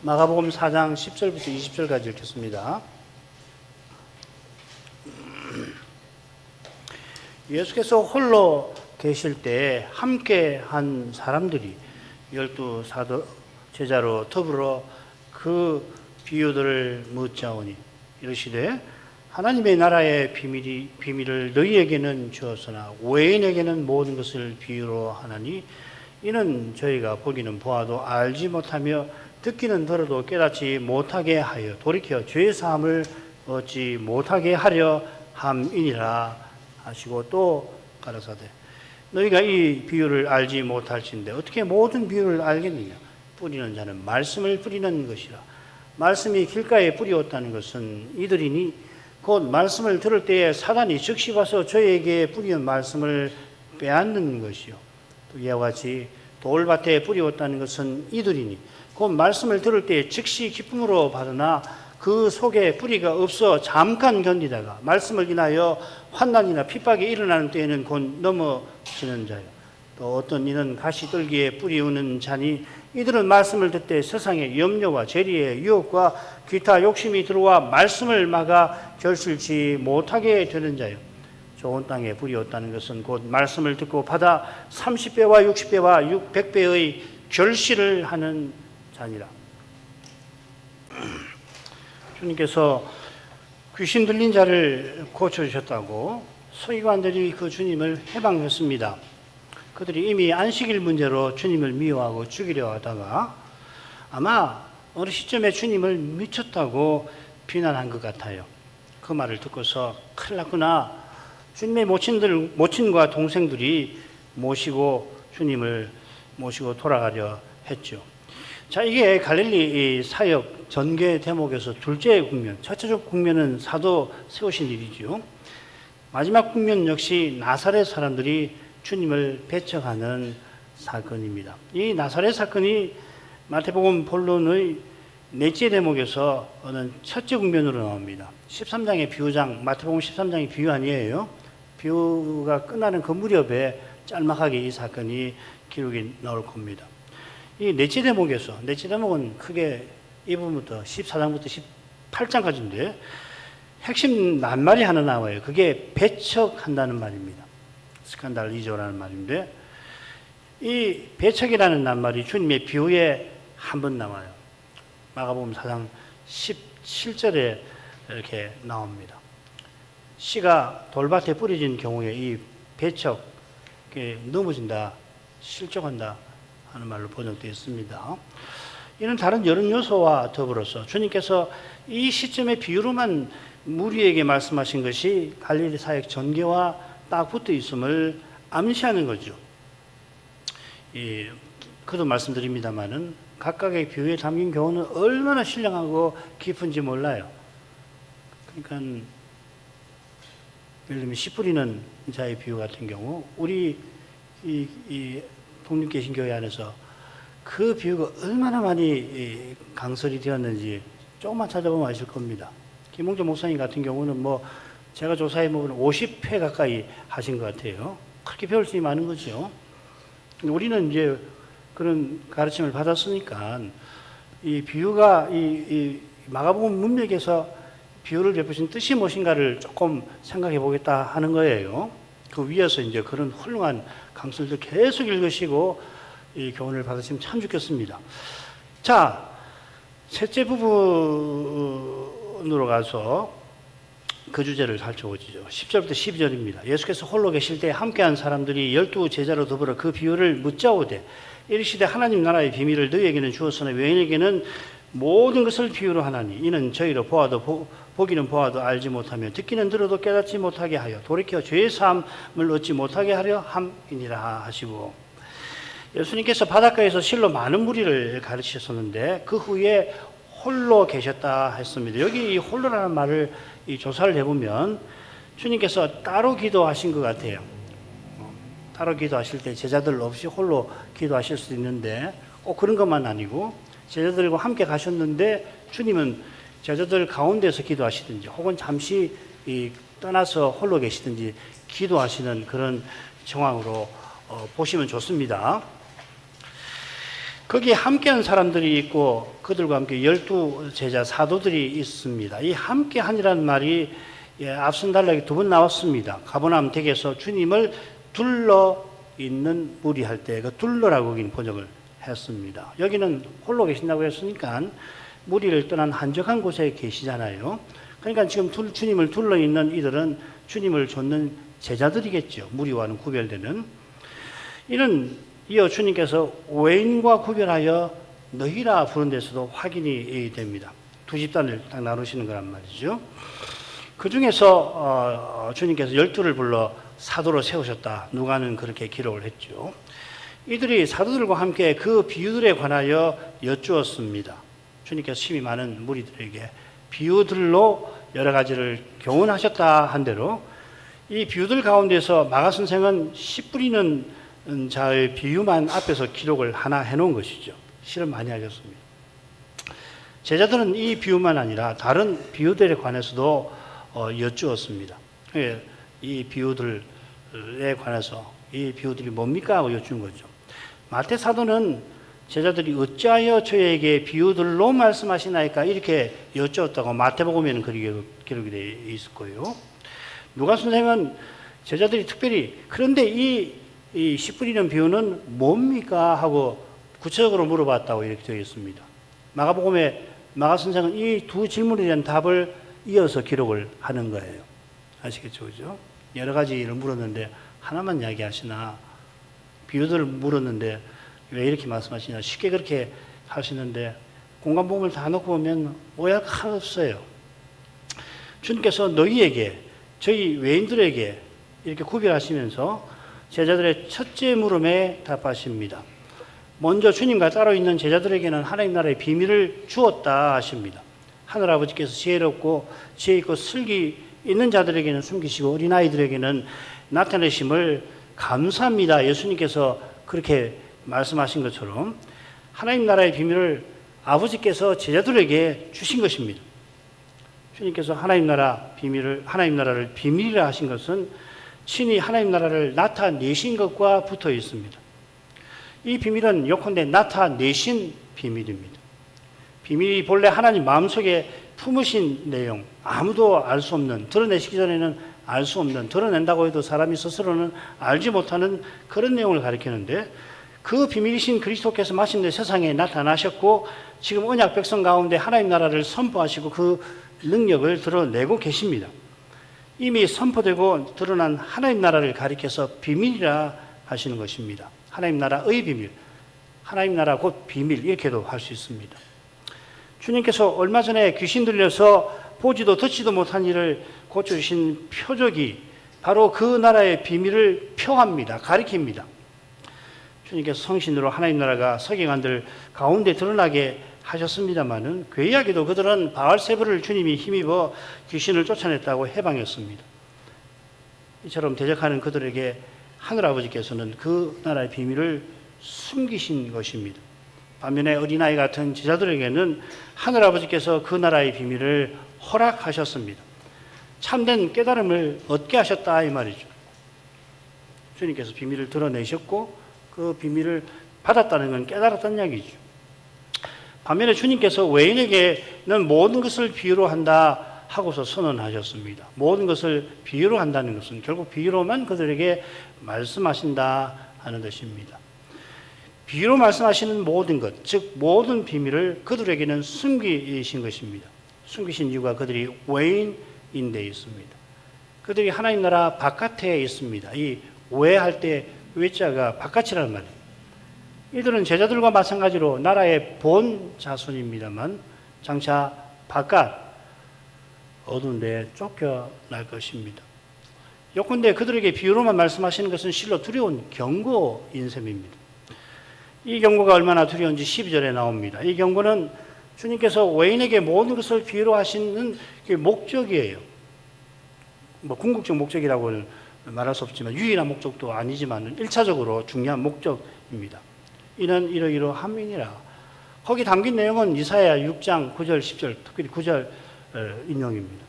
마가복음 4장 10절부터 20절까지 읽겠습니다. 예수께서 홀로 계실 때 함께 한 사람들이 12 제자로 더불어 그 비유들을 묻자오니 이르시되 하나님의 나라의 비밀을 너희에게는 주었으나 외인에게는 모든 것을 비유로 하나니 이는 저희가 보기는 보아도 알지 못하며 듣기는 들어도 깨닫지 못하게 하여 돌이켜 죄 사함을 얻지 못하게 하려 함이니라 하시고 또 가라사대 너희가 이 비유를 알지 못할진데 어떻게 모든 비유를 알겠느냐. 뿌리는 자는 말씀을 뿌리는 것이라. 말씀이 길가에 뿌리었다는 것은 이들이니 곧 말씀을 들을 때에 사단이 즉시 와서 저에게 뿌리는 말씀을 빼앗는 것이요. 또 이와 같이 돌밭에 뿌리었다는 것은 이들이니 곧 말씀을 들을 때에 즉시 기쁨으로 받으나 그 속에 뿌리가 없어 잠깐 견디다가 말씀을 인하여 환난이나 핍박이 일어나는 때에는 곧 넘어지는 자요. 또 어떤 이는 가시떨기에 뿌리우는 자니 이들은 말씀을 듣되 세상의 염려와 재리의 유혹과 기타 욕심이 들어와 말씀을 막아 결실치 못하게 되는 자요. 좋은 땅에 뿌리었다는 것은 곧 말씀을 듣고 받아 30배와 60배와 100배의 결실을 하는 자니라. 주님께서 귀신 들린 자를 고쳐주셨다고 서기관들이 그 주님을 해방했습니다. 그들이 이미 안식일 문제로 주님을 미워하고 죽이려 하다가 아마 어느 시점에 주님을 미쳤다고 비난한 것 같아요. 그 말을 듣고서 큰일 났구나. 주님의 모친과 동생들이 주님을 모시고 돌아가려 했죠. 자, 이게 갈릴리 사역 전개 대목에서 둘째 국면, 첫째 국면은 사도 세우신 일이죠. 마지막 국면 역시 나사렛 사람들이 주님을 배척하는 사건입니다. 이 나사렛 사건이 마태복음 본론의 넷째 대목에서 어느 첫째 국면으로 나옵니다. 13장의 비유장, 마태복음 13장의 비유 아니에요. 비유가 끝나는 그 무렵에 짤막하게 이 사건이 기록이 나올 겁니다. 이 넷째 대목은 크게 이 부분부터 14장부터 18장까지인데 핵심 낱말이 하나 나와요. 그게 배척한다는 말입니다. 스칸달리조라는 말인데 이 배척이라는 낱말이 주님의 비유에 한 번 나와요. 마가복음 4장 17절에 이렇게 나옵니다. 씨가 돌밭에 뿌려진 경우에 이 배척, 넘어진다, 실족한다 하는 말로 번역되어 있습니다. 이는 다른 여러 요소와 더불어서 주님께서 이 시점의 비유로만 무리에게 말씀하신 것이 갈릴리 사역 전개와 딱 붙어 있음을 암시하는 거죠. 그도 말씀드립니다만은 각각의 비유에 담긴 교훈은 얼마나 신령하고 깊은지 몰라요. 그러니까 예를 들면 씨 뿌리는 자의 비유 같은 경우 우리 이 독립개신교회 안에서 그 비유가 얼마나 많이 강설이 되었는지 조금만 찾아보면 아실 겁니다. 김홍조 목사님 같은 경우는 제가 조사해 보면 50회 가까이 하신 것 같아요. 그렇게 배울 수 많은 거죠. 우리는 이제 그런 가르침을 받았으니까 이 비유가 이 마가복음 문맥에서 비유를 베푸신 뜻이 무엇인가를 조금 생각해 보겠다 하는 거예요. 그 위에서 이제 그런 훌륭한 강설들 계속 읽으시고 이 교훈을 받으시면 참 좋겠습니다. 자, 셋째 부분으로 가서 그 주제를 살펴보죠. 10절부터 12절입니다. 예수께서 홀로 계실 때 함께한 사람들이 12 제자로 더불어 그 비유를 묻자오되 이르시되 하나님 나라의 비밀을 너희에게는 주었으나 외인에게는 모든 것을 비유로 하나니 이는 저희로 보기는 보아도 알지 못하며 듣기는 들어도 깨닫지 못하게 하여 돌이켜 죄의 사함을 얻지 못하게 하려 함이니라 하시고 예수님께서 바닷가에서 실로 많은 무리를 가르치셨었는데 그 후에 홀로 계셨다 했습니다. 여기 이 홀로라는 말을 조사를 해보면 주님께서 따로 기도하신 것 같아요. 따로 기도하실 때 제자들 없이 홀로 기도하실 수도 있는데 꼭 그런 것만 아니고 제자들과 함께 가셨는데 주님은 제자들 가운데서 기도하시든지 혹은 잠시 떠나서 홀로 계시든지 기도하시는 그런 정황으로 보시면 좋습니다. 거기에 함께한 사람들이 있고 그들과 함께 12제자 사도들이 있습니다. 이 함께한이라는 말이 앞선 단락에 두 번 나왔습니다. 가버나움 댁에서 주님을 둘러 있는 무리 할 때 그 둘러라고 여기는 번역을 했습니다. 여기는 홀로 계신다고 했으니까 무리를 떠난 한적한 곳에 계시잖아요. 그러니까 지금 주님을 둘러 있는 이들은 주님을 좇는 제자들이겠죠. 무리와는 구별되는. 이는 이어 주님께서 외인과 구별하여 너희라 부른 데서도 확인이 됩니다. 두 집단을 딱 나누시는 거란 말이죠. 그 중에서 주님께서 12를 불러 사도로 세우셨다. 누가는 그렇게 기록을 했죠. 이들이 사도들과 함께 그 비유들에 관하여 여쭈었습니다. 주님께서 심히 많은 무리들에게 비유들로 여러 가지를 교훈하셨다 한 대로 이 비유들 가운데서 마가 선생은 씨 뿌리는 자의 비유만 앞에서 기록을 하나 해놓은 것이죠. 실은 많이 하셨습니다. 제자들은 이 비유만 아니라 다른 비유들에 관해서도 여쭈었습니다. 이 비유들에 관해서 이 비유들이 뭡니까 하고 여쭈는 거죠. 마태 사도는 제자들이 어찌하여 저에게 비유들로 말씀하시나이까 이렇게 여쭈었다고 마태복음에는 그렇게 기록이 되어 있을 거예요. 누가 선생은 제자들이 특별히 그런데 이 씨 뿌리는 비유는 뭡니까 하고 구체적으로 물어봤다고 이렇게 되어 있습니다. 마가복음에 마가 선생은 이 두 질문에 대한 답을 이어서 기록을 하는 거예요. 아시겠죠? 그죠? 여러 가지를 물었는데 하나만 이야기하시나 비유들을 물었는데 왜 이렇게 말씀하시냐 쉽게 그렇게 하시는데 공간복음을 다 놓고 보면 오해할 거 하나 없어요. 주님께서 너희에게 저희 외인들에게 이렇게 구별하시면서 제자들의 첫째 물음에 답하십니다. 먼저 주님과 따로 있는 제자들에게는 하나님 나라의 비밀을 주었다 하십니다. 하늘아버지께서 지혜롭고 지혜 있고 슬기 있는 자들에게는 숨기시고 어린아이들에게는 나타내심을 감사합니다. 예수님께서 그렇게 말씀하신 것처럼 하나님 나라의 비밀을 아버지께서 제자들에게 주신 것입니다. 주님께서 하나님 나라를 비밀이라 하신 것은 친히 하나님 나라를 나타내신 것과 붙어 있습니다. 이 비밀은 요컨대 나타내신 비밀입니다. 비밀이 본래 하나님 마음속에 품으신 내용, 아무도 알 수 없는, 드러내시기 전에는 알 수 없는, 드러낸다고 해도 사람이 스스로는 알지 못하는 그런 내용을 가리키는데 그 비밀이신 그리스도께서 마침내 세상에 나타나셨고 지금 언약 백성 가운데 하나님 나라를 선포하시고 그 능력을 드러내고 계십니다. 이미 선포되고 드러난 하나님 나라를 가리켜서 비밀이라 하시는 것입니다. 하나님 나라의 비밀, 하나님 나라 곧 비밀 이렇게도 할 수 있습니다. 주님께서 얼마 전에 귀신 들려서 보지도 듣지도 못한 일을 고쳐주신 표적이 바로 그 나라의 비밀을 표합니다. 가리킵니다. 주님께서 성신으로 하나님 나라가 서기관들 가운데 드러나게 하셨습니다마는 괴이하게도 그들은 바알세불을 주님이 힘입어 귀신을 쫓아냈다고 해방했습니다. 이처럼 대적하는 그들에게 하늘아버지께서는 그 나라의 비밀을 숨기신 것입니다. 반면에 어린아이 같은 제자들에게는 하늘아버지께서 그 나라의 비밀을 허락하셨습니다. 참된 깨달음을 얻게 하셨다 이 말이죠. 주님께서 비밀을 드러내셨고 그 비밀을 받았다는 건 깨달았다는 이야기죠. 반면에 주님께서 외인에게는 모든 것을 비유로 한다 하고서 선언하셨습니다. 모든 것을 비유로 한다는 것은 결국 비유로만 그들에게 말씀하신다 하는 것입니다. 비유로 말씀하시는 모든 것, 즉 모든 비밀을 그들에게는 숨기신 것입니다. 숨기신 이유가 그들이 외인인 데 있습니다. 그들이 하나님 나라 바깥에 있습니다. 이 외할 때 외자가 바깥이라는 말이에요. 이들은 제자들과 마찬가지로 나라의 본 자손입니다만 장차 바깥 어두운 데에 쫓겨날 것입니다. 요컨대 그들에게 비유로만 말씀하시는 것은 실로 두려운 경고인 셈입니다. 이 경고가 얼마나 두려운지 12절에 나옵니다. 이 경고는 주님께서 외인에게 모든 것을 비유로 하시는 목적이에요. 궁극적 목적이라고는 말할 수 없지만 유일한 목적도 아니지만 1차적으로 중요한 목적입니다. 이는 이러이러함이니라. 거기 담긴 내용은 이사야 6장 9절 10절 특별히 9절 인용입니다.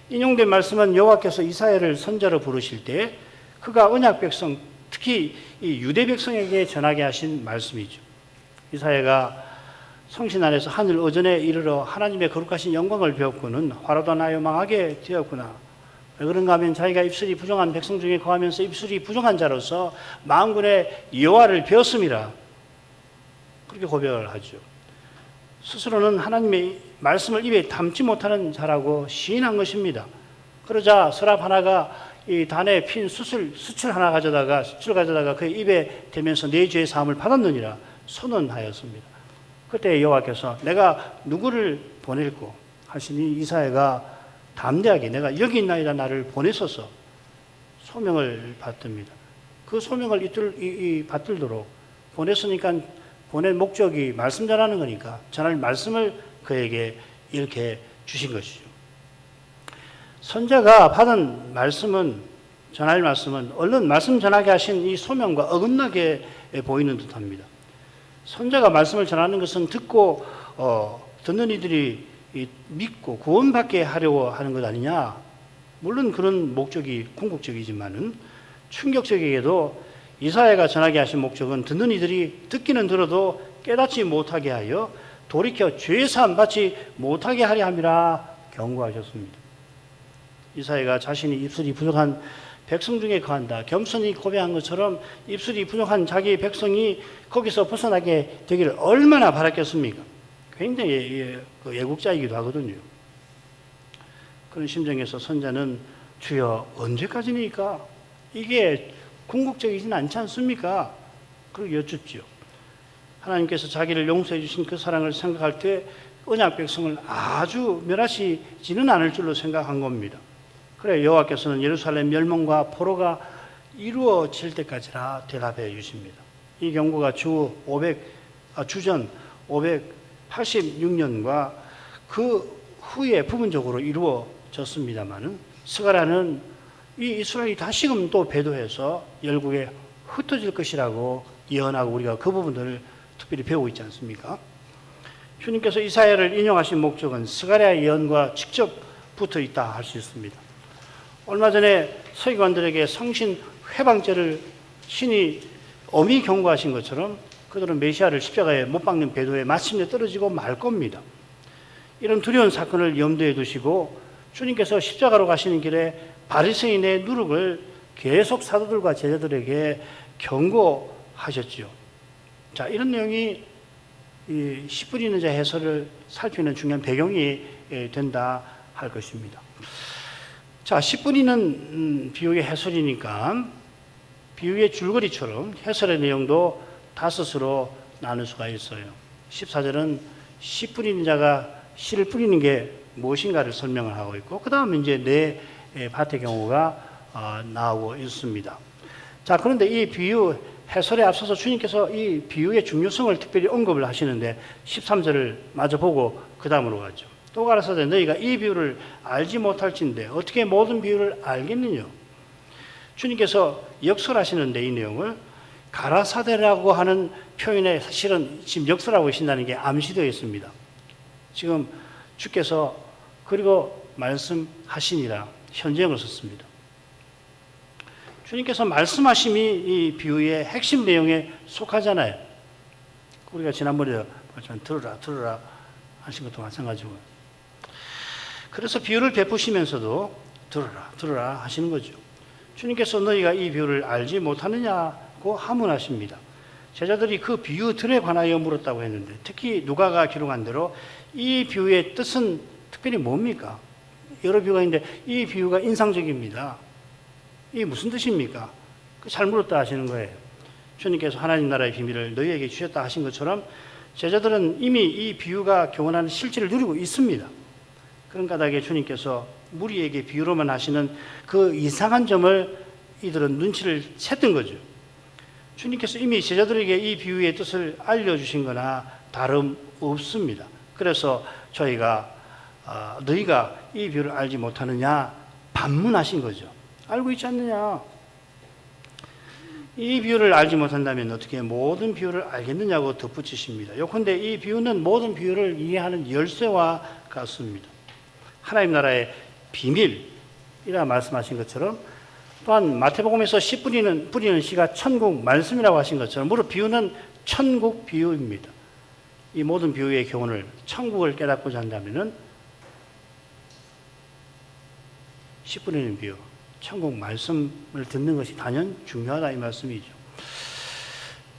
인용된 말씀은 여호와께서 이사야를 선자로 부르실 때 그가 언약 백성 특히 이 유대 백성에게 전하게 하신 말씀이죠. 이사야가 성신 안에서 하늘 어전에 이르러 하나님의 거룩하신 영광을 배웠고는 화로도 나요 망하게 되었구나. 왜 그런가 하면 자기가 입술이 부정한 백성 중에 거하면서 입술이 부정한 자로서 만군의 여호와를 배웠음이라. 그렇게 고백을 하죠. 스스로는 하나님의 말씀을 입에 담지 못하는 자라고 시인한 것입니다. 그러자 서랍 하나가 이 단에 핀 수출 가져다가 그의 입에 대면서 내 죄의 사함을 받았느니라 선언하였습니다. 그때 여호와께서 내가 누구를 보낼고 하시니 이사야가 담대하게 내가 여기 있나이다 나를 보내소서 소명을 받듭니다. 그 소명을 받들도록 보냈으니까 보낸 목적이 말씀 전하는 거니까 전할 말씀을 그에게 이렇게 주신 것이죠. 선자가 받은 말씀은 전할 말씀은 얼른 말씀 전하게 하신 이 소명과 어긋나게 보이는 듯합니다. 선자가 말씀을 전하는 것은 듣고 듣는 이들이 믿고 구원받게 하려고 하는 것 아니냐. 물론 그런 목적이 궁극적이지만은 충격적이게도 이사야가 전하게 하신 목적은 듣는 이들이 듣기는 들어도 깨닫지 못하게 하여 돌이켜 죄사함 받지 못하게 하려 함이라 경고하셨습니다. 이사야가 자신이 입술이 부족한 백성 중에 거한다. 겸손히 고백한 것처럼 입술이 부족한 자기 백성이 거기서 벗어나게 되기를 얼마나 바랐겠습니까? 굉장히 애국자이기도 하거든요. 그런 심정에서 선자는 주여 언제까지니까? 이게 궁극적이진 않지 않습니까? 그렇게 여쭙죠. 하나님께서 자기를 용서해 주신 그 사랑을 생각할 때 언약 백성을 아주 멸하시지는 않을 줄로 생각한 겁니다. 그래 여호와께서는 예루살렘 멸망과 포로가 이루어질 때까지라 대답해 주십니다. 이 경고가 주전 586년과 그 후에 부분적으로 이루어졌습니다마는 스가랴는 이 이스라엘이 다시금 또 배도해서 열국에 흩어질 것이라고 예언하고 우리가 그 부분들을 특별히 배우고 있지 않습니까? 주님께서 이사야를 인용하신 목적은 스가랴의 예언과 직접 붙어 있다 할 수 있습니다. 얼마 전에 서기관들에게 성신 회방죄를 신이 엄히 경고하신 것처럼 그들은 메시아를 십자가에 못 박는 배도에 마침내 떨어지고 말 겁니다. 이런 두려운 사건을 염두에 두시고 주님께서 십자가로 가시는 길에 바리새인의 누룩을 계속 사도들과 제자들에게 경고하셨죠. 자, 이런 내용이 이 씨 뿌리는 자 해설을 살피는 중요한 배경이 된다 할 것입니다. 자, 씨 뿌리는 비유의 해설이니까 비유의 줄거리처럼 해설의 내용도 다섯으로 나눌 수가 있어요. 14절은 씨 뿌리는 자가 씨를 뿌리는 게 무엇인가를 설명을 하고 있고 그 다음에 이제 내 밭의 경우가 나오고 있습니다. 자, 그런데 이 비유 해설에 앞서서 주님께서 이 비유의 중요성을 특별히 언급을 하시는데 13절을 마저 보고 그 다음으로 가죠. 또 가라사대 너희가 이 비유를 알지 못할진대 어떻게 모든 비유를 알겠느냐. 주님께서 역설하시는데 이 내용을 가라사대라고 하는 표현에 사실은 지금 역설하고 계신다는 게 암시되어 있습니다. 지금 주께서 그리고 말씀하시니라 현재형을 썼습니다. 주님께서 말씀하심이 이 비유의 핵심 내용에 속하잖아요. 우리가 지난번에 들으라 하신 것도 마찬가지고. 그래서 비유를 베푸시면서도 들으라 하시는 거죠. 주님께서 너희가 이 비유를 알지 못하느냐고 하문하십니다. 제자들이 그 비유들에 관하여 물었다고 했는데 특히 누가가 기록한 대로 이 비유의 뜻은 특별히 뭡니까? 여러 비유가 있는데 이 비유가 인상적입니다. 이게 무슨 뜻입니까? 잘 물었다 하시는 거예요. 주님께서 하나님 나라의 비밀을 너희에게 주셨다 하신 것처럼 제자들은 이미 이 비유가 교훈하는 실질을 누리고 있습니다. 그런 까닭에 주님께서 무리에게 비유로만 하시는 그 이상한 점을 이들은 눈치를 챘던 거죠. 주님께서 이미 제자들에게 이 비유의 뜻을 알려주신 거나 다름없습니다. 그래서 저희가 너희가 이 비유를 알지 못하느냐 반문하신 거죠. 알고 있지 않느냐. 이 비유를 알지 못한다면 어떻게 모든 비유를 알겠느냐고 덧붙이십니다. 요컨대 이 비유는 모든 비유를 이해하는 열쇠와 같습니다. 하나님 나라의 비밀이라 말씀하신 것처럼 또한 마태복음에서 씨 뿌리는 씨가 천국 말씀이라고 하신 것처럼 무릇 비유는 천국 비유입니다. 이 모든 비유의 교훈을 천국을 깨닫고자 한다면은 씨 뿌리는 비유, 천국 말씀을 듣는 것이 단연 중요하다 이 말씀이죠.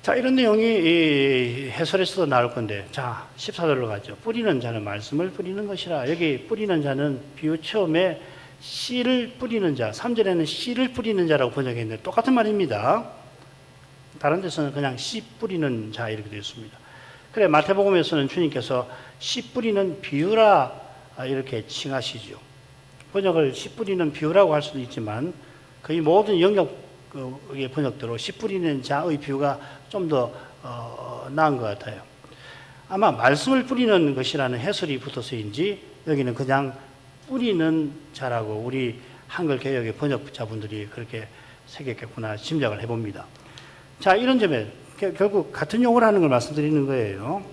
자, 이런 내용이 이 해설에서도 나올 건데, 자, 14절로 가죠. 뿌리는 자는 말씀을 뿌리는 것이라. 여기 뿌리는 자는 비유 처음에 씨를 뿌리는 자, 3절에는 씨를 뿌리는 자라고 번역했는데 똑같은 말입니다. 다른 데서는 그냥 씨 뿌리는 자 이렇게 되어 있습니다. 그래, 마태복음에서는 주님께서 씨 뿌리는 비유라 이렇게 칭하시죠. 번역을 씨 뿌리는 비유라고 할 수도 있지만 거의 모든 영역의 번역대로 씨 뿌리는 자의 비유가 좀 더 나은 것 같아요. 아마 말씀을 뿌리는 것이라는 해설이 붙어서인지 여기는 그냥 뿌리는 자라고 우리 한글 개역의 번역자분들이 그렇게 새겼겠구나 짐작을 해봅니다. 자, 이런 점에 결국 같은 용어를 하는 걸 말씀드리는 거예요.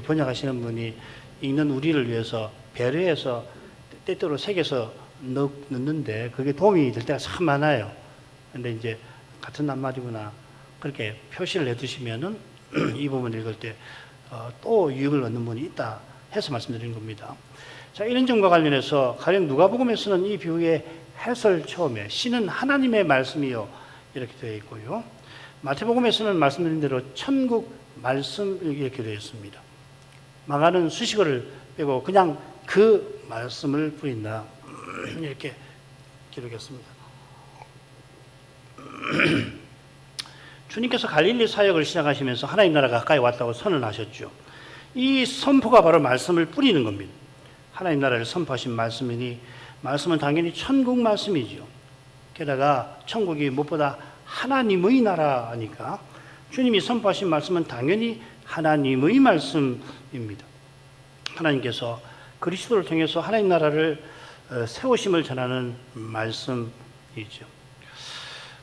번역하시는 분이 읽는 우리를 위해서 배려해서 때때로 새겨서 넣는데 그게 도움이 될 때가 참 많아요. 근데 이제 같은 낱말이구나 그렇게 표시를 해두시면은 이 부분 읽을 때 또 유익을 얻는 분이 있다 해서 말씀드리는 겁니다. 자, 이런 점과 관련해서 가령 누가복음에서는 이 비유의 해설 처음에 씨는 하나님의 말씀이요 이렇게 되어 있고요. 마태복음에서는 말씀드린 대로 천국 말씀 이렇게 되어 있습니다. 마가는 수식어를 빼고 그냥 그 말씀을 뿌린다 이렇게 기록했습니다. 주님께서 갈릴리 사역을 시작하시면서 하나님 나라가 가까이 왔다고 선언하셨죠. 이 선포가 바로 말씀을 뿌리는 겁니다. 하나님 나라를 선포하신 말씀이니 말씀은 당연히 천국 말씀이죠. 게다가 천국이 무엇보다 하나님의 나라니까 주님이 선포하신 말씀은 당연히 하나님의 말씀입니다. 하나님께서 그리스도를 통해서 하나님 나라를 세우심을 전하는 말씀이죠.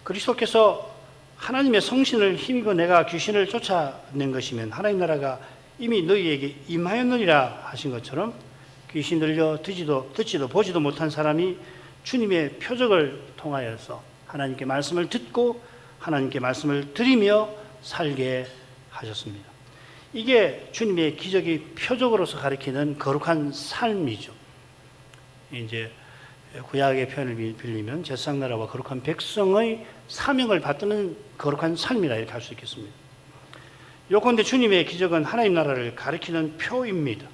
그리스도께서 하나님의 성신을 힘입어 내가 귀신을 쫓아낸 것이면 하나님 나라가 이미 너희에게 임하였느니라 하신 것처럼 귀신 들려 듣지도 보지도 못한 사람이 주님의 표적을 통하여서 하나님께 말씀을 듣고 하나님께 말씀을 드리며 살게 하셨습니다. 이게 주님의 기적의 표적으로서 가리키는 거룩한 삶이죠. 이제 구약의 표현을 빌리면 제사장나라와 거룩한 백성의 사명을 받드는 거룩한 삶이라 이렇게 할 수 있겠습니다. 요컨대 주님의 기적은 하나님 나라를 가리키는 표입니다.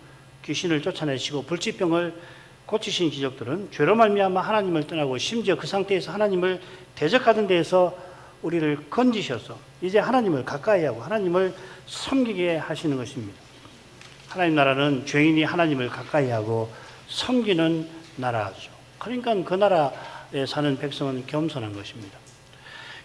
귀신을 쫓아내시고 불치병을 고치신 기적들은 죄로 말미암아 하나님을 떠나고 심지어 그 상태에서 하나님을 대적하던 데에서 우리를 건지셔서 이제 하나님을 가까이 하고 하나님을 섬기게 하시는 것입니다. 하나님 나라는 죄인이 하나님을 가까이 하고 섬기는 나라죠. 그러니까 그 나라에 사는 백성은 겸손한 것입니다.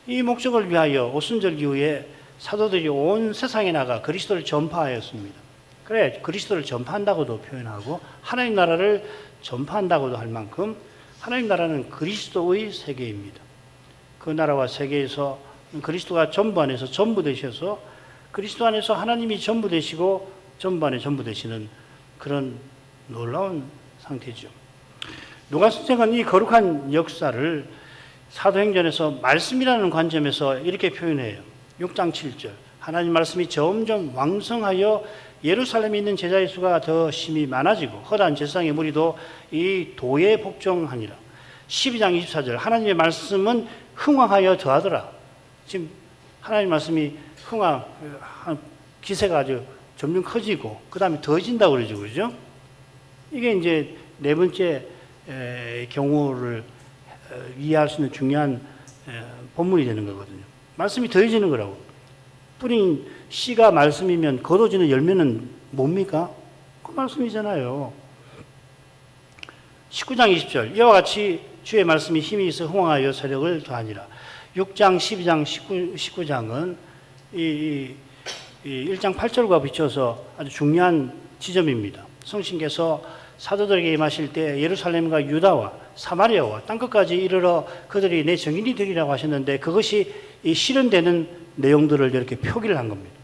이 목적을 위하여 오순절 이후에 사도들이 온 세상에 나가 그리스도를 전파하였습니다. 그래, 그리스도를 전파한다고도 표현하고 하나님 나라를 전파한다고도 할 만큼 하나님 나라는 그리스도의 세계입니다. 그 나라와 세계에서 그리스도가 전부 안에서 전부 되셔서 그리스도 안에서 하나님이 전부 되시고 전부 안에 전부 되시는 그런 놀라운 상태죠. 누가 선생은 이 거룩한 역사를 사도행전에서 말씀이라는 관점에서 이렇게 표현해요. 6장 7절 하나님 말씀이 점점 왕성하여 예루살렘에 있는 제자의 수가 더 심히 많아지고 허다한 제사장의 무리도 이 도에 복종하니라. 12장 24절 하나님의 말씀은 흥왕하여 더하더라. 지금 하나님 말씀이 기세가 아주 점점 커지고 그 다음에 더해진다고 그러죠. 그죠? 이게 이제 네 번째 경우를 이해할 수 있는 중요한 본문이 되는 거거든요. 말씀이 더해지는 거라고. 뿌린 씨가 말씀이면 거둬지는 열매는 뭡니까? 그 말씀이잖아요. 19장 20절 이와 같이 주의 말씀이 힘이 있어 흥왕하여 세력을 더하니라. 6장, 12장, 19장은 이 1장 8절과 비춰서 아주 중요한 지점입니다. 성신께서 사도들에게 임하실 때 예루살렘과 유다와 사마리아와 땅끝까지 이르러 그들이 내 증인이 되리라고 하셨는데 그것이 이 실현되는 내용들을 이렇게 표기를 한 겁니다.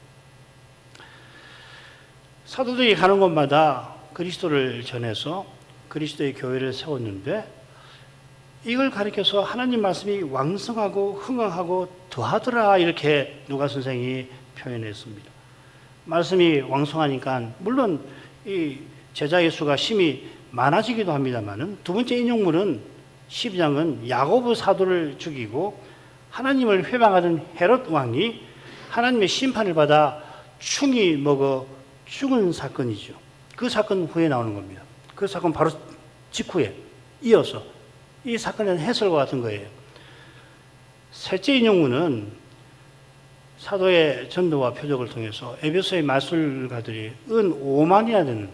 사도들이 가는 곳마다 그리스도를 전해서 그리스도의 교회를 세웠는데 이걸 가리켜서 하나님 말씀이 왕성하고 흥왕하고 더하더라 이렇게 누가 선생이 표현했습니다. 말씀이 왕성하니까 물론 이 제자의 수가 심히 많아지기도 합니다만은 두 번째 인용문은 12장은 야고보 사도를 죽이고 하나님을 회방하던 헤롯 왕이 하나님의 심판을 받아 충이 먹어 죽은 사건이죠. 그 사건 후에 나오는 겁니다. 그 사건 바로 직후에 이어서 이 사건의 해설과 같은 거예요. 셋째 인용문은 사도의 전도와 표적을 통해서 에베소의 마술가들이 은 5만이나 되는,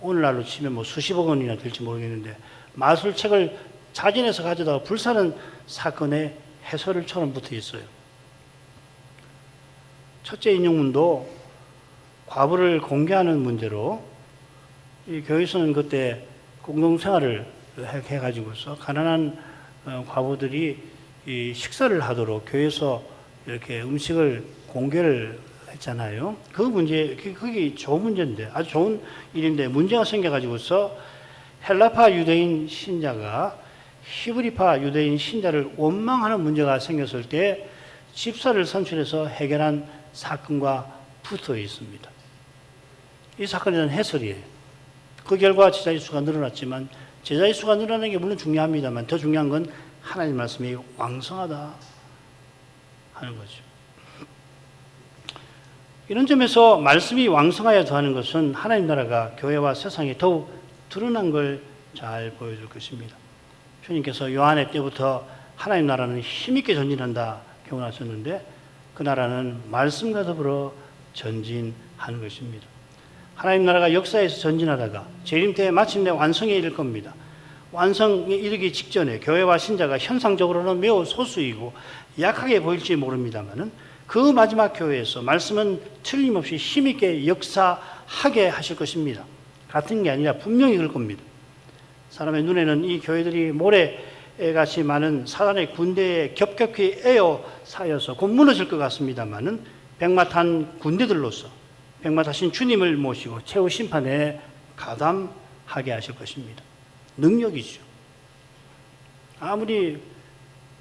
오늘날로 치면 뭐 수십억 원이나 될지 모르겠는데 마술책을 자진해서 가져다가 불사는 사건의 해설을처럼 붙어 있어요. 첫째 인용문도 과부를 공개하는 문제로 이 교회에서는 그때 공동생활을 해가지고서 가난한 과부들이 이 식사를 하도록 교회에서 이렇게 음식을 공개를 했잖아요. 그 문제, 그게 좋은 문제인데, 아주 좋은 일인데 문제가 생겨가지고서 헬라파 유대인 신자가 히브리파 유대인 신자를 원망하는 문제가 생겼을 때 집사를 선출해서 해결한 사건과 붙어 있습니다. 이 사건에 대한 해설이에요. 그 결과 제자의 수가 늘어났지만 제자의 수가 늘어나는 게 물론 중요합니다만 더 중요한 건 하나님 말씀이 왕성하다 하는 거죠. 이런 점에서 말씀이 왕성하여 더하는 것은 하나님 나라가 교회와 세상에 더욱 드러난 걸 잘 보여줄 것입니다. 주님께서 요한의 때부터 하나님 나라는 힘있게 전진한다 교훈하셨는데 그 나라는 말씀과 더불어 전진하는 것입니다. 하나님 나라가 역사에서 전진하다가 재림 때에 마침내 완성에 이를 겁니다. 완성에 이르기 직전에 교회와 신자가 현상적으로는 매우 소수이고 약하게 보일지 모릅니다만은 그 마지막 교회에서 말씀은 틀림없이 힘있게 역사하게 하실 것입니다. 같은 게 아니라 분명히 그럴 겁니다. 사람의 눈에는 이 교회들이 모래같이 많은 사단의 군대에 겹겹이 에워싸여서 곧 무너질 것 같습니다만은 백마탄 군대들로서 백마타신 주님을 모시고 최후 심판에 가담하게 하실 것입니다. 능력이죠. 아무리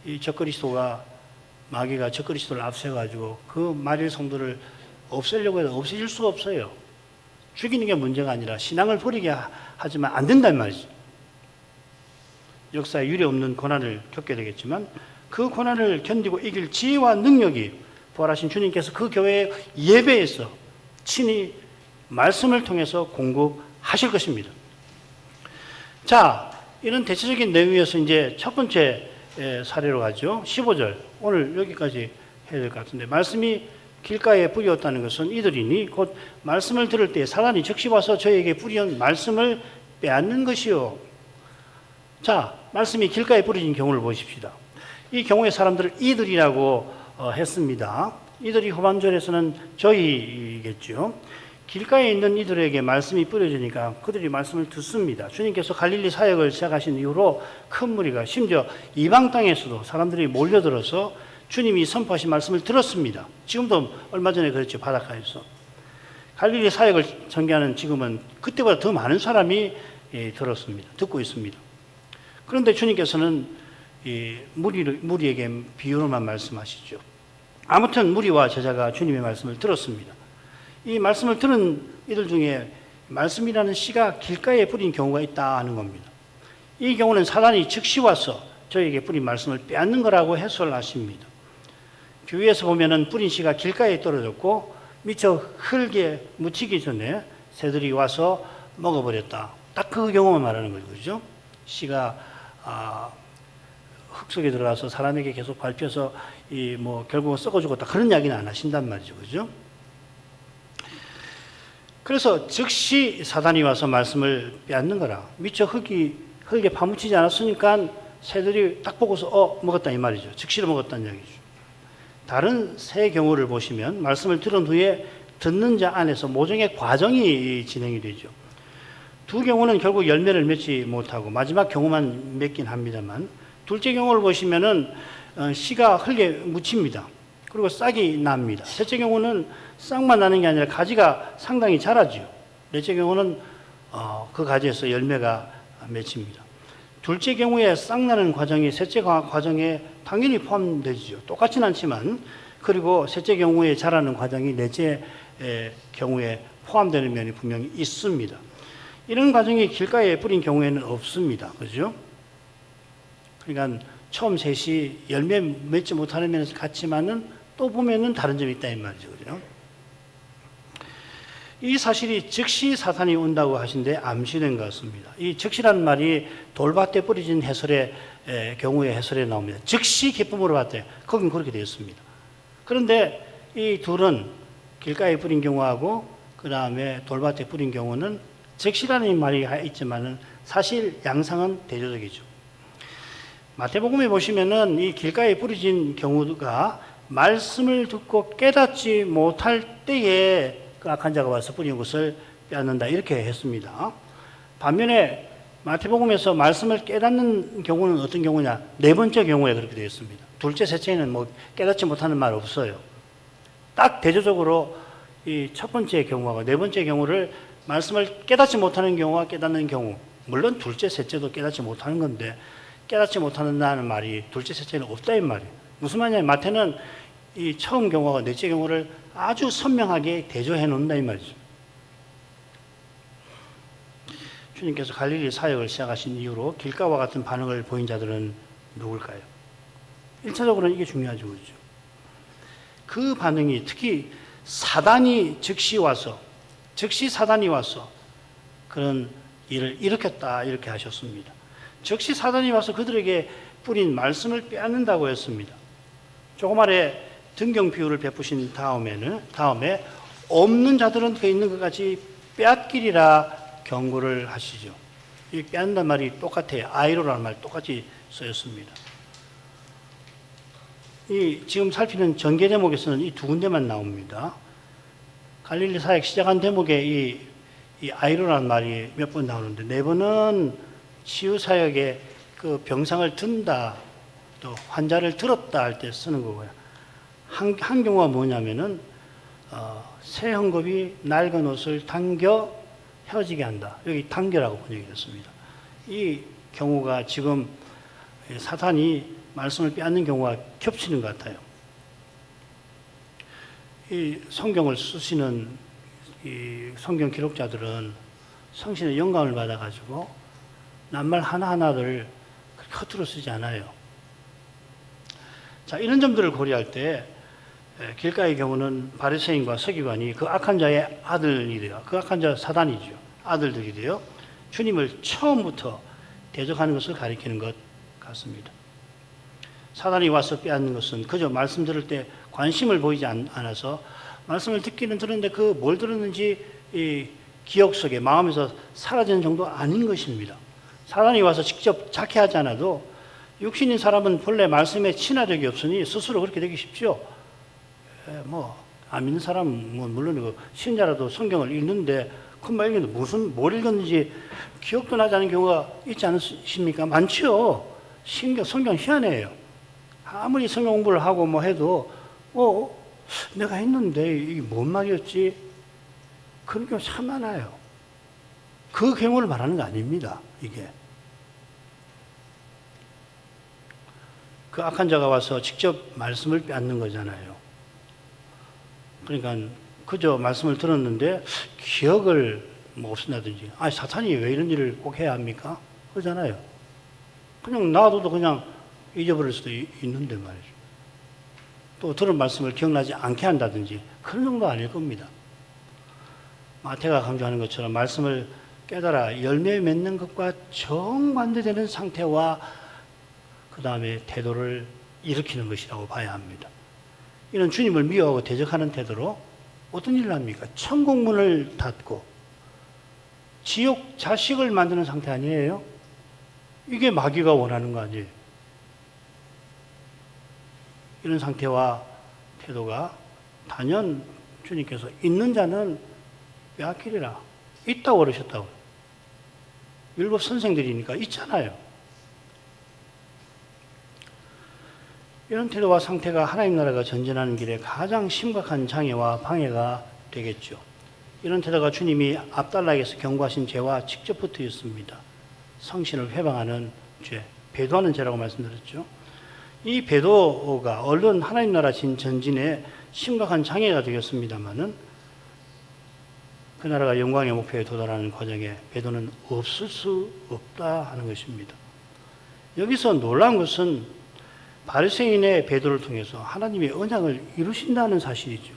이 적그리스도가 마귀가 적그리스도를 앞세워가지고 그 마릴 성도를 없애려고 해도 없애질 수가 없어요. 죽이는 게 문제가 아니라 신앙을 버리게 하지만 안 된단 말이죠. 역사에 유례없는 고난을 겪게 되겠지만 그 고난을 견디고 이길 지혜와 능력이 부활하신 주님께서 그 교회의 예배에서 친히 말씀을 통해서 공급하실 것입니다. 자, 이런 대체적인 내용에서 이제 첫 번째 사례로 가죠. 15절. 오늘 여기까지 해야 될 것 같은데, 말씀이 길가에 뿌리었다는 것은 이들이니 곧 말씀을 들을 때 사단이 즉시 와서 저에게 뿌리온 말씀을 빼앗는 것이요. 자, 말씀이 길가에 뿌려진 경우를 보십시다. 이 경우의 사람들을 이들이라고 했습니다. 이들이 후반절에서는 저희겠죠. 길가에 있는 이들에게 말씀이 뿌려지니까 그들이 말씀을 듣습니다. 주님께서 갈릴리 사역을 시작하신 이후로 큰 무리가, 심지어 이방 땅에서도 사람들이 몰려들어서 주님이 선포하신 말씀을 들었습니다. 지금도 얼마 전에 그랬죠. 바닷가에서. 갈릴리 사역을 전개하는 지금은 그때보다 더 많은 사람이 들었습니다. 듣고 있습니다. 그런데 주님께서는 무리에게 비유로만 말씀하시죠. 아무튼 무리와 제자가 주님의 말씀을 들었습니다. 이 말씀을 들은 이들 중에 말씀이라는 씨가 길가에 뿌린 경우가 있다 하는 겁니다. 이 경우는 사단이 즉시 와서 저에게 뿌린 말씀을 빼앗는 거라고 해설하십니다. 비유에서 보면은 뿌린 씨가 길가에 떨어졌고 미처 흙에 묻히기 전에 새들이 와서 먹어버렸다. 딱 그 경우만 말하는 거죠. 그죠? 씨가 흙 속에 들어가서 사람에게 계속 밟혀서 결국은 썩어 죽었다. 그런 이야기는 안 하신단 말이죠. 그죠? 그래서 즉시 사단이 와서 말씀을 빼앗는 거라. 미처 흙에 파묻히지 않았으니까 새들이 딱 보고서 먹었다 이 말이죠. 즉시로 먹었다는 이야기죠. 다른 세 경우를 보시면 말씀을 들은 후에 듣는 자 안에서 모종의 과정이 진행이 되죠. 두 경우는 결국 열매를 맺지 못하고 마지막 경우만 맺긴 합니다만, 둘째 경우를 보시면은 씨가 흙에 묻힙니다. 그리고 싹이 납니다. 셋째 경우는 싹만 나는 게 아니라 가지가 상당히 자라죠. 넷째 경우는 그 가지에서 열매가 맺힙니다. 둘째 경우에 싹 나는 과정이 셋째 과정에 당연히 포함되죠. 똑같진 않지만, 그리고 셋째 경우에 자라는 과정이 넷째 경우에 포함되는 면이 분명히 있습니다. 이런 과정이 길가에 뿌린 경우에는 없습니다. 그죠? 그러니까 처음 셋이 열매 맺지 못하는 면에서 같지만은 또 보면은 다른 점이 있다 이 말이죠. 그죠? 이 사실이 즉시 사탄이 온다고 하신데 암시된 것 같습니다. 이 즉시라는 말이 돌밭에 뿌려진 해설의 경우에 해설에 나옵니다. 즉시 기쁨으로 받되 거긴 그렇게 되어 있습니다. 그런데 이 둘은 길가에 뿌린 경우하고 그 다음에 돌밭에 뿌린 경우는 즉시라는 말이 있지만은 사실 양상은 대조적이죠. 마태복음에 보시면은 이 길가에 뿌려진 경우가 말씀을 듣고 깨닫지 못할 때에 그 악한 자가 와서 뿌린 것을 빼앗는다 이렇게 했습니다. 반면에 마태복음에서 말씀을 깨닫는 경우는 어떤 경우냐? 네 번째 경우에 그렇게 되어 있습니다. 둘째, 셋째는 뭐 깨닫지 못하는 말 없어요. 딱 대조적으로 이 첫 번째 경우하고 네 번째 경우를 말씀을 깨닫지 못하는 경우와 깨닫는 경우, 물론 둘째, 셋째도 깨닫지 못하는 건데 깨닫지 못한다는 말이 둘째, 셋째는 없다 이 말이에요. 무슨 말이냐면 마태는 이 처음 경우와 넷째 경우를 아주 선명하게 대조해 놓는다 이 말이죠. 주님께서 갈릴리 사역을 시작하신 이후로 길가와 같은 반응을 보인 자들은 누굴까요? 1차적으로는 이게 중요하죠. 그렇죠? 그 반응이 특히 즉시 사단이 와서 그런 일을 일으켰다 이렇게 하셨습니다. 즉시 사단이 와서 그들에게 뿌린 말씀을 빼앗는다고 했습니다. 조금 아래 등경 비유를 베푸신 다음에 없는 자들은 그 있는 것 같이 빼앗기리라 경고를 하시죠. 이 빼앗는다는 말이 똑같아요. 아이로라는 말 똑같이 쓰였습니다. 이 지금 살피는 전개 대목에서는 이 두 군데만 나옵니다. 갈릴리 사역 시작한 대목에 이 아이로라는 말이 몇 번 나오는데 네 번은 치유 사역에 그 병상을 든다 또 환자를 들었다 할 때 쓰는 거고요. 한 경우가 뭐냐면은 새 헝겊이 낡은 옷을 당겨 헤어지게 한다. 여기 당겨라고 번역이 됐습니다. 이 경우가 지금 사탄이 말씀을 빼앗는 경우가 겹치는 것 같아요. 이 성경을 쓰시는 이 성경 기록자들은 성신의 영감을 받아가지고 낱말 하나하나를 그렇게 허투루 쓰지 않아요. 자, 이런 점들을 고려할 때 길가의 경우는 바리새인과 서기관이 그 악한 자의 아들이 돼요. 그 악한 자 사단이죠. 아들들이 돼요. 주님을 처음부터 대적하는 것을 가리키는 것 같습니다. 사단이 와서 빼앗는 것은 그저 말씀 들을 때 관심을 보이지 않아서 말씀을 듣기는 들었는데 그 뭘 들었는지 이 기억 속에 마음에서 사라지는 정도 아닌 것입니다. 사단이 와서 직접 작해하지 않아도 육신인 사람은 본래 말씀에 친화력이 없으니 스스로 그렇게 되기 쉽죠. 안 믿는 사람은 물론이고 신자라도 성경을 읽는데 금방 읽는데 뭘 읽었는지 기억도 나지 않는 경우가 있지 않으십니까? 많죠. 성경 희한해요. 아무리 성경 공부를 하고 뭐 해도 내가 했는데 이게 뭔 말이었지? 그런 경우 참 많아요. 그 경우를 말하는 거 아닙니다. 이게. 그 악한 자가 와서 직접 말씀을 빼앗는 거잖아요. 그러니까 그저 말씀을 들었는데 기억을 없앤다든지 사탄이 왜 이런 일을 꼭 해야 합니까? 그러잖아요. 그냥 놔둬도 그냥 잊어버릴 수도 있는데 말이죠. 또 들은 말씀을 기억나지 않게 한다든지 그런 정도 아닐 겁니다. 마태가 강조하는 것처럼 말씀을 깨달아 열매 맺는 것과 정반대되는 상태와 그 다음에 태도를 일으키는 것이라고 봐야 합니다. 이런 주님을 미워하고 대적하는 태도로 어떤 일을 합니까? 천국문을 닫고 지옥 자식을 만드는 상태 아니에요? 이게 마귀가 원하는 거 아니에요? 이런 상태와 태도가 단연 주님께서 있는 자는 빼앗기리라. 있다고 그러셨다고요. 율법 선생들이니까 있잖아요. 이런 태도와 상태가 하나님 나라가 전진하는 길에 가장 심각한 장애와 방해가 되겠죠. 이런 태도가 주님이 압달락에서 경고하신 죄와 직접 붙어 있습니다. 성신을 회방하는 죄, 배도하는 죄라고 말씀드렸죠. 이 배도가 얼른 하나님 나라 전진에 심각한 장애가 되겠습니다만은 그 나라가 영광의 목표에 도달하는 과정에 베드로는 없을 수 없다 하는 것입니다. 여기서 놀라운 것은 바리새인의 베드로를 통해서 하나님의 언약을 이루신다는 사실이죠.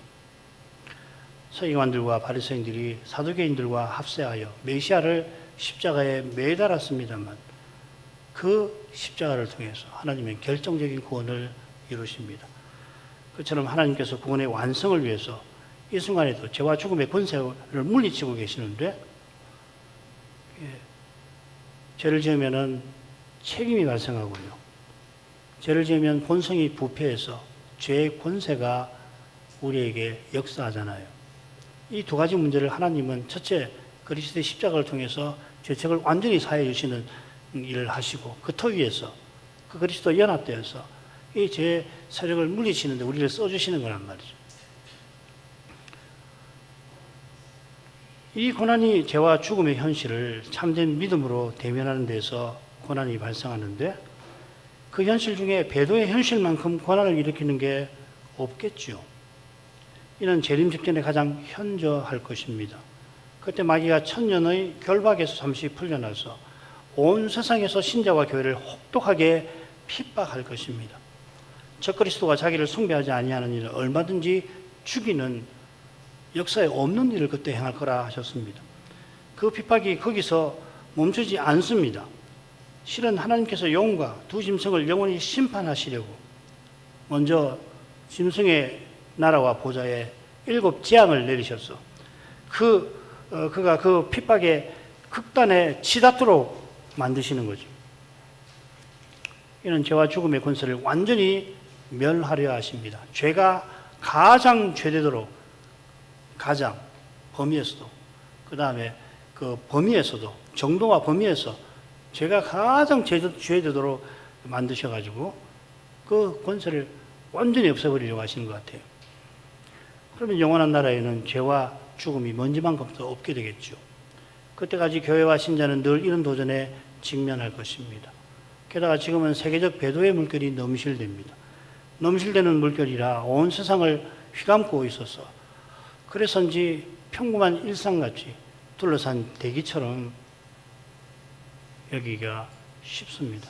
서기관들과 바리새인들이 사두개인들과 합세하여 메시아를 십자가에 매달았습니다만 그 십자가를 통해서 하나님의 결정적인 구원을 이루십니다. 그처럼 하나님께서 구원의 완성을 위해서 이 순간에도 죄와 죽음의 권세를 물리치고 계시는데, 죄를 지으면 책임이 발생하고요. 죄를 지으면 본성이 부패해서 죄의 권세가 우리에게 역사하잖아요. 이 두 가지 문제를 하나님은 첫째, 그리스도의 십자가를 통해서 죄책을 완전히 사해 주시는 일을 하시고, 그 터 위에서 그 그리스도 연합되어서 이 죄의 세력을 물리치는데 우리를 써주시는 거란 말이죠. 이 고난이 죄와 죽음의 현실을 참된 믿음으로 대면하는 데서 고난이 발생하는데, 그 현실 중에 배도의 현실만큼 고난을 일으키는 게 없겠죠. 이는 재림 직전에 가장 현저할 것입니다. 그때 마귀가 천년의 결박에서 잠시 풀려나서 온 세상에서 신자와 교회를 혹독하게 핍박할 것입니다. 적그리스도가 자기를 숭배하지 아니하는 이를 얼마든지 죽이는 역사에 없는 일을 그때 행할 거라 하셨습니다. 그 핍박이 거기서 멈추지 않습니다. 실은 하나님께서 영과 두 짐승을 영원히 심판하시려고 먼저 짐승의 나라와 보좌에 7 재앙을 내리셔서 그가 그 핍박의 극단에 치닫도록 만드시는 거죠. 이는 죄와 죽음의 권세를 완전히 멸하려 하십니다. 죄가 가장 죄되도록, 가장 범위에서도, 그 다음에 그 범위에서도, 정도와 범위에서 죄가 가장 죄되도록 만드셔가지고 그 권세를 완전히 없애버리려고 하시는 것 같아요. 그러면 영원한 나라에는 죄와 죽음이 먼지만큼도 없게 되겠죠. 그때까지 교회와 신자는 늘 이런 도전에 직면할 것입니다. 게다가 지금은 세계적 배도의 물결이 넘실됩니다. 넘실대는 물결이라 온 세상을 휘감고 있어서 그래서인지 평범한 일상같이 둘러싼 대기처럼 여기가 쉽습니다.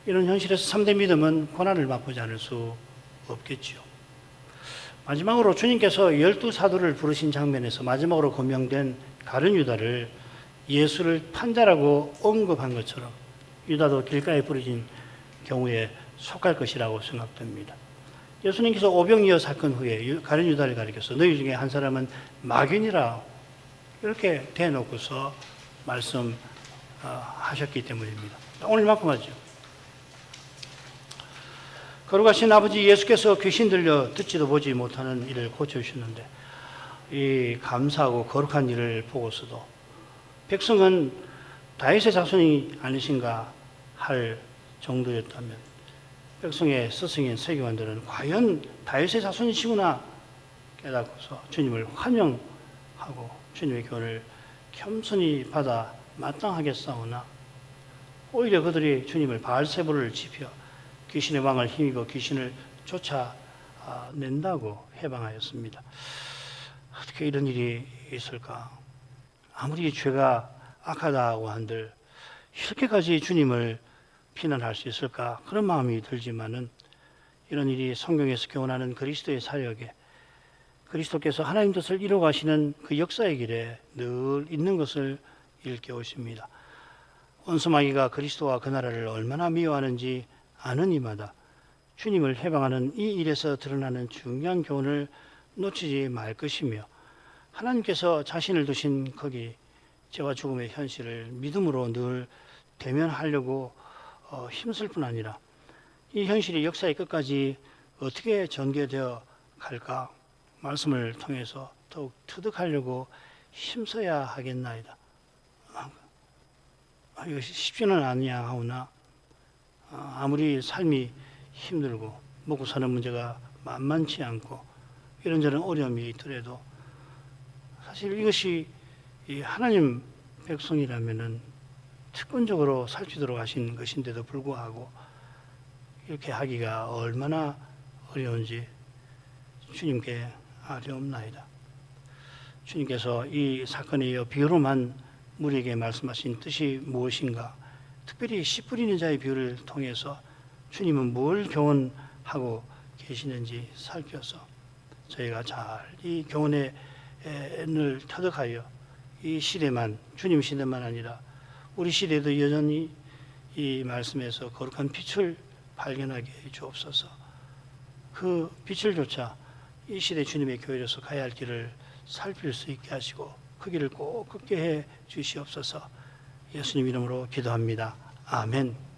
이런 현실에서 참된 믿음은 고난을 맛보지 않을 수 없겠죠. 마지막으로 주님께서 12사도를 부르신 장면에서 마지막으로 거명된 가룟 유다를 예수를 판자라고 언급한 것처럼 유다도 길가에 부러진 경우에 속할 것이라고 생각됩니다. 예수님께서 오병이어 사건 후에 가룟 유다를 가리켜서 너희 중에 한 사람은 마귀니라 이렇게 대놓고서 말씀하셨기 때문입니다. 오늘만큼 하죠. 거룩하신 아버지, 예수께서 귀신 들려 듣지도 보지 못하는 일을 고쳐주셨는데 이 감사하고 거룩한 일을 보고서도 백성은 다윗의 자손이 아니신가 할 정도였다면 백성의 스승인 서기관들은 과연 다윗의 자손이시구나 깨닫고서 주님을 환영하고 주님의 교훈을 겸손히 받아 마땅하게 싸우나 오히려 그들이 주님을 바알세불을 지펴 귀신의 왕을 힘입어 귀신을 쫓아낸다고 해방하였습니다. 어떻게 이런 일이 있을까? 아무리 죄가 악하다고 한들 이렇게까지 주님을 비난할 수 있을까? 그런 마음이 들지만은 이런 일이 성경에서 교훈하는 그리스도의 사역에 그리스도께서 하나님 뜻을 이루어가시는 그 역사의 길에 늘 있는 것을 일깨우십니다. 원수마귀가 그리스도와 그 나라를 얼마나 미워하는지 아는 이마다 주님을 해방하는 이 일에서 드러나는 중요한 교훈을 놓치지 말 것이며 하나님께서 자신을 두신 거기 죄와 죽음의 현실을 믿음으로 늘 대면하려고 힘쓸 뿐 아니라 이 현실이 역사의 끝까지 어떻게 전개되어 갈까 말씀을 통해서 더욱 터득하려고 힘써야 하겠나이다. 이것이 쉽지는 않냐 하오나 아무리 삶이 힘들고 먹고 사는 문제가 만만치 않고 이런저런 어려움이 있더라도 사실 이것이 하나님 백성이라면은 특권적으로 살피도록 하신 것인데도 불구하고 이렇게 하기가 얼마나 어려운지 주님께 아뢰옵나이다. 주님께서 이 사건에 이어 비유로만 우리에게 말씀하신 뜻이 무엇인가? 특별히 씨 뿌리는 자의 비유를 통해서 주님은 뭘 교훈하고 계시는지 살펴서 저희가 잘 이 교훈을 터득하여 이 시대만, 주님 시대만 아니라 우리 시대도 여전히 이 말씀에서 거룩한 빛을 발견하게 해 주옵소서. 그 빛을 조차 이 시대 주님의 교회로서 가야 할 길을 살필 수 있게 하시고 그 길을 꼭 걷게 해 주시옵소서. 예수님 이름으로 기도합니다. 아멘.